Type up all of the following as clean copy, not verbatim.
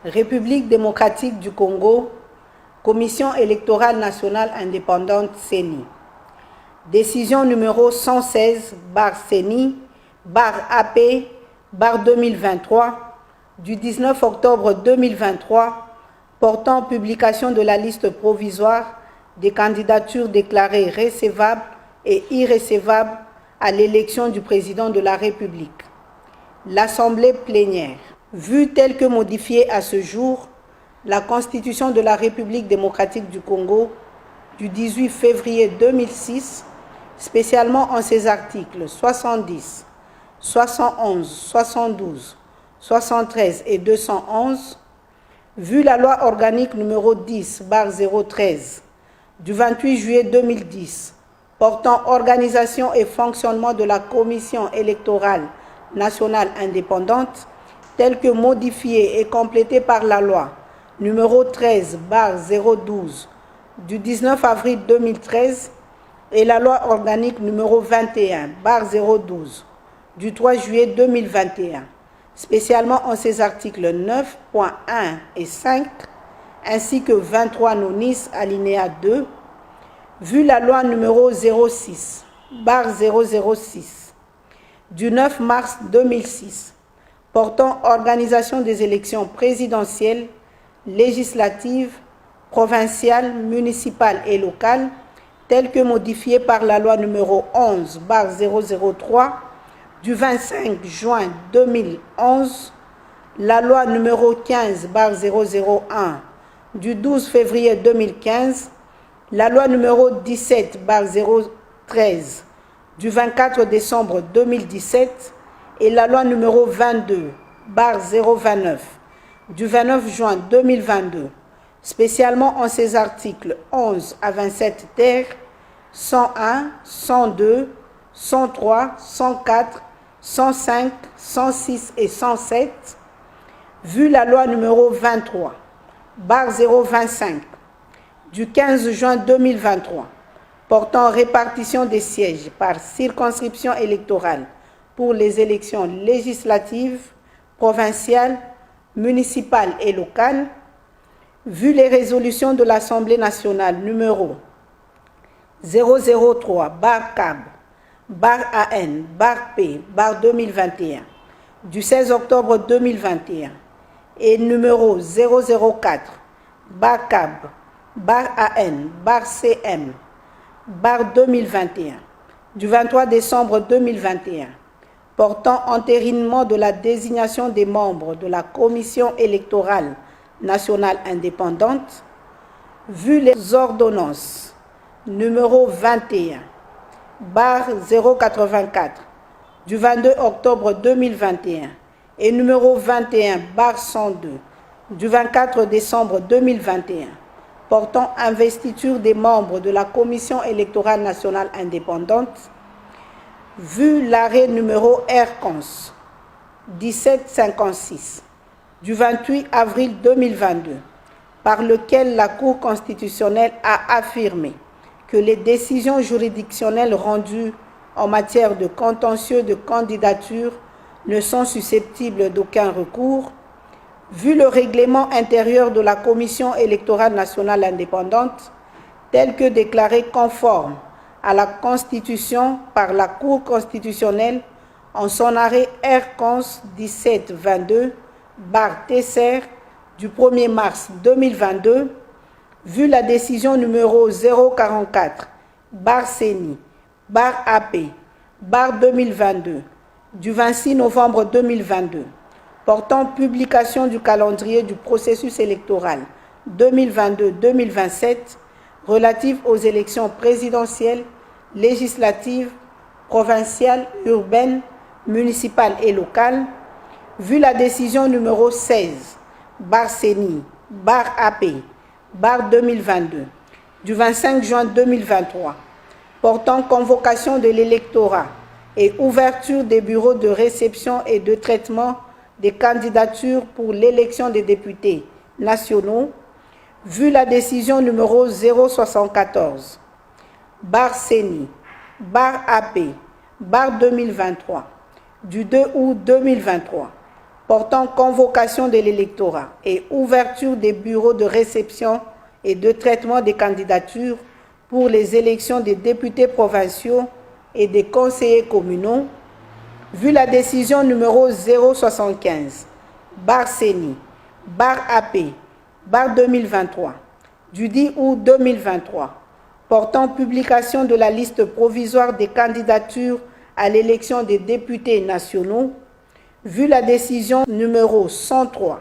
République démocratique du Congo, Commission électorale nationale indépendante CENI. Décision numéro 116/CENI/AP/2023 du 19 octobre 2023 portant publication de la liste provisoire des candidatures déclarées recevables et irrecevables à l'élection du président de la République. L'Assemblée plénière, vue telle que modifiée à ce jour, la Constitution de la République démocratique du Congo du 18 février 2006, spécialement en ses articles 70, 71, 72, 73 et 211, vu la loi organique numéro 10/013 du 28 juillet 2010 portant organisation et fonctionnement de la Commission électorale nationale indépendante, telle que modifiée et complétée par la loi numéro 13/012 du 19 avril 2013 et la loi organique numéro 21/012 du 3 juillet 2021, spécialement en ses articles 9.1 et 5, ainsi que 23 nonis alinéa 2, vu la loi numéro 06/006 du 9 mars 2006 portant organisation des élections présidentielles, législatives, provinciales, municipales et locales, telles que modifiées par la loi numéro 11/003 du 25 juin 2011, la loi numéro 15/001 du 12 février 2015, la loi numéro 17/013 du 24 décembre 2017 et la loi numéro 22/029 du 29 juin 2022, spécialement en ses articles 11 à 27 ter, 101, 102, 103, 104, 105, 106 et 107, vu la loi numéro 23/025 du 15 juin 2023 portant répartition des sièges par circonscription électorale pour les élections législatives, provinciales, municipales et locales, vu les résolutions de l'Assemblée nationale numéro 003/CAB/AN/P/2021 du 16 octobre 2021 et numéro 004/CAB/AN/CM/2021 du 23 décembre 2021 portant entérinement de la désignation des membres de la Commission électorale nationale indépendante, vu les ordonnances numéro 21/084 du 22 octobre 2021 et numéro 21/102 du 24 décembre 2021 portant investiture des membres de la Commission électorale nationale indépendante, vu l'arrêt numéro R-Cons 1756 du 28 avril 2022, par lequel la Cour constitutionnelle a affirmé que les décisions juridictionnelles rendues en matière de contentieux de candidature ne sont susceptibles d'aucun recours, vu le règlement intérieur de la Commission électorale nationale indépendante, tel que déclaré conforme à la Constitution par la Cour constitutionnelle en son arrêt R-Cons 1722/TSR du 1er mars 2022, vu la décision numéro 044/CENI/AP/2022 du 26 novembre 2022 portant publication du calendrier du processus électoral 2022-2027 relatif aux élections présidentielles, législatives, provinciales, urbaines, municipales et locales, vu la décision numéro 16/CENI/AP/2022 du 25 juin 2023 portant convocation de l'électorat et ouverture des bureaux de réception et de traitement des candidatures pour l'élection des députés nationaux, vu la décision numéro 074/CENI/AP/2023 du 2 août 2023 portant convocation de l'électorat et ouverture des bureaux de réception et de traitement des candidatures pour les élections des députés provinciaux et des conseillers communaux, vu la décision numéro 075, CENI, AP, 2023, du 10 août 2023, portant publication de la liste provisoire des candidatures à l'élection des députés nationaux, vu la décision numéro 103,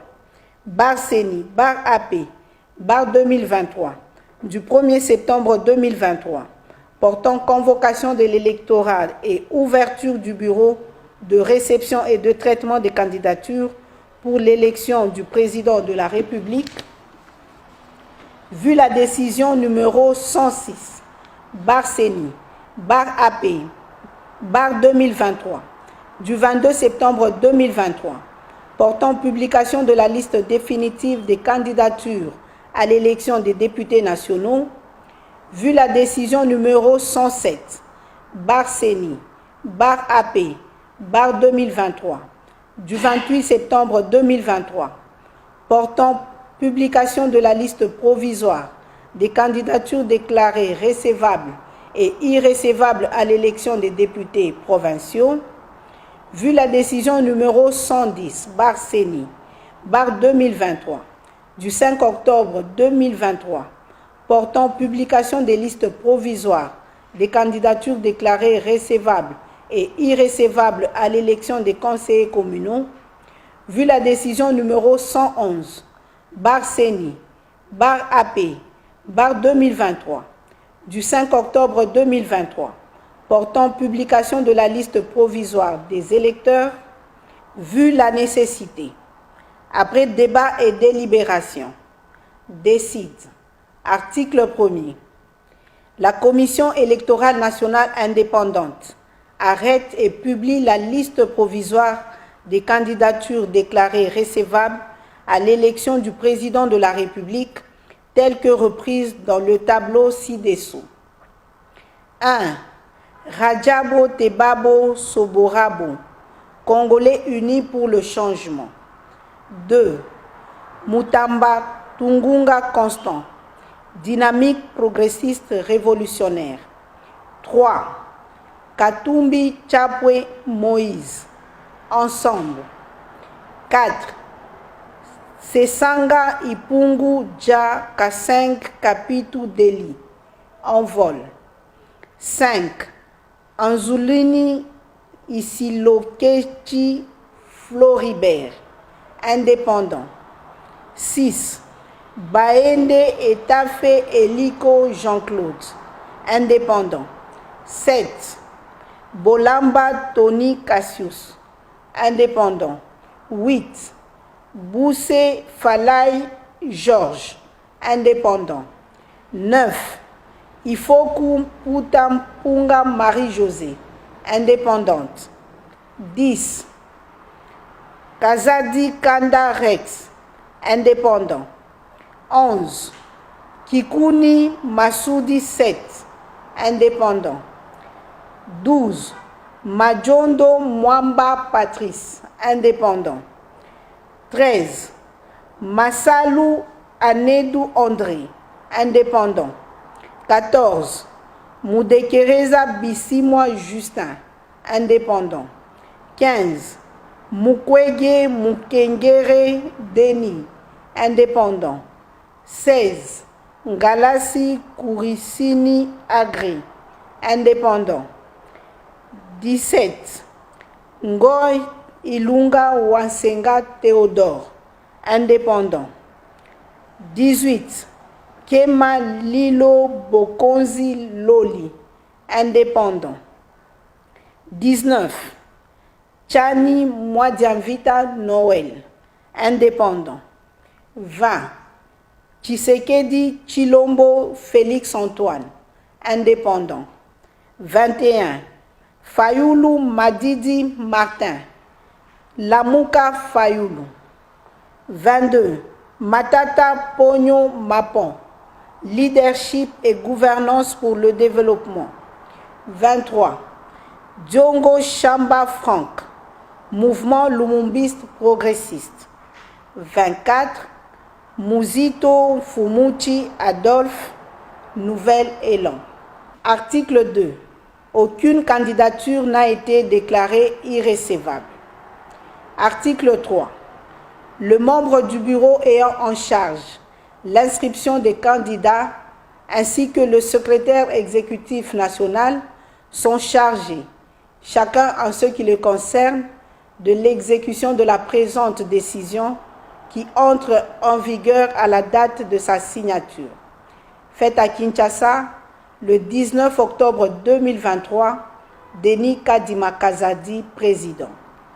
CENI, AP, 2023, du 1er septembre 2023, portant convocation de l'électorat et ouverture du bureau de réception et de traitement des candidatures pour l'élection du président de la République, vu la décision numéro 106, CENI, AP, 2023, du 22 septembre 2023, portant publication de la liste définitive des candidatures à l'élection des députés nationaux, vu la décision numéro 107, CENI, AP, 2023, du 28 septembre 2023, portant publication de la liste provisoire des candidatures déclarées recevables et irrécevables à l'élection des députés provinciaux, vu la décision numéro 110, CENI, 2023, du 5 octobre 2023, portant publication des listes provisoires des candidatures déclarées recevables et irrécevables à l'élection des conseillers communaux, vu la décision numéro 111, CENI, AP, 2023, du 5 octobre 2023, portant publication de la liste provisoire des électeurs, vu la nécessité, après débat et délibération, décide, article 1er, la Commission électorale nationale indépendante arrête et publie la liste provisoire des candidatures déclarées recevables à l'élection du président de la République, telle que reprise dans le tableau ci-dessous. 1. Rajabo Tebabo Soborabo, Congolais unis pour le changement. 2. Mutamba Tungunga Constant, dynamique progressiste révolutionnaire. 3. Katumbi Chapwe Moïse, ensemble. 4. Sesanga Ipungu Dja Kaseng Kapitu Deli, en vol. 5. Anzulini Isilokechi Floribert, indépendant. 6. Baende Etafe Eliko Jean-Claude, indépendant. 7. Bolamba Tony Cassius, indépendant. 8. Bousse Falai Georges, indépendant. 9. Ifoku Putampunga Marie-Josée, indépendante. 10. Kazadi Kanda Rex, indépendant. 11. Kikuni Massoudi 7, indépendant. 12. Majondo Mwamba Patrice, indépendant. 13. Massalou Anedou André, indépendant. 14. Moudekereza Bissimwa Justin, indépendant. 15. Mukwege Mukengere Denis, indépendant. 16. Ngalasi Kourisini Agré, indépendant. 17. Ngoy Ilunga Wansenga Théodore, indépendant. 18. Kema Lilo Bokonzi Loli, indépendant. 19. Chani Mwadianvita Noël, indépendant. 20. Tshisekedi Chilombo Félix Antoine, indépendant. 21. Fayoulou Madidi Martin, Lamuka Fayoulou. 22. Matata Pogno Mapon, leadership et gouvernance pour le développement. 23. Djongo Chamba Franck, Mouvement Lumumbiste Progressiste. 24. Muzito Fumuchi Adolphe, Nouvel Élan. Article 2. Aucune candidature n'a été déclarée irrecevable. Article 3. Le membre du bureau ayant en charge l'inscription des candidats ainsi que le secrétaire exécutif national sont chargés, chacun en ce qui le concerne, de l'exécution de la présente décision qui entre en vigueur à la date de sa signature. Faite à Kinshasa, le 19 octobre 2023, Denis Kadima Kazadi, président.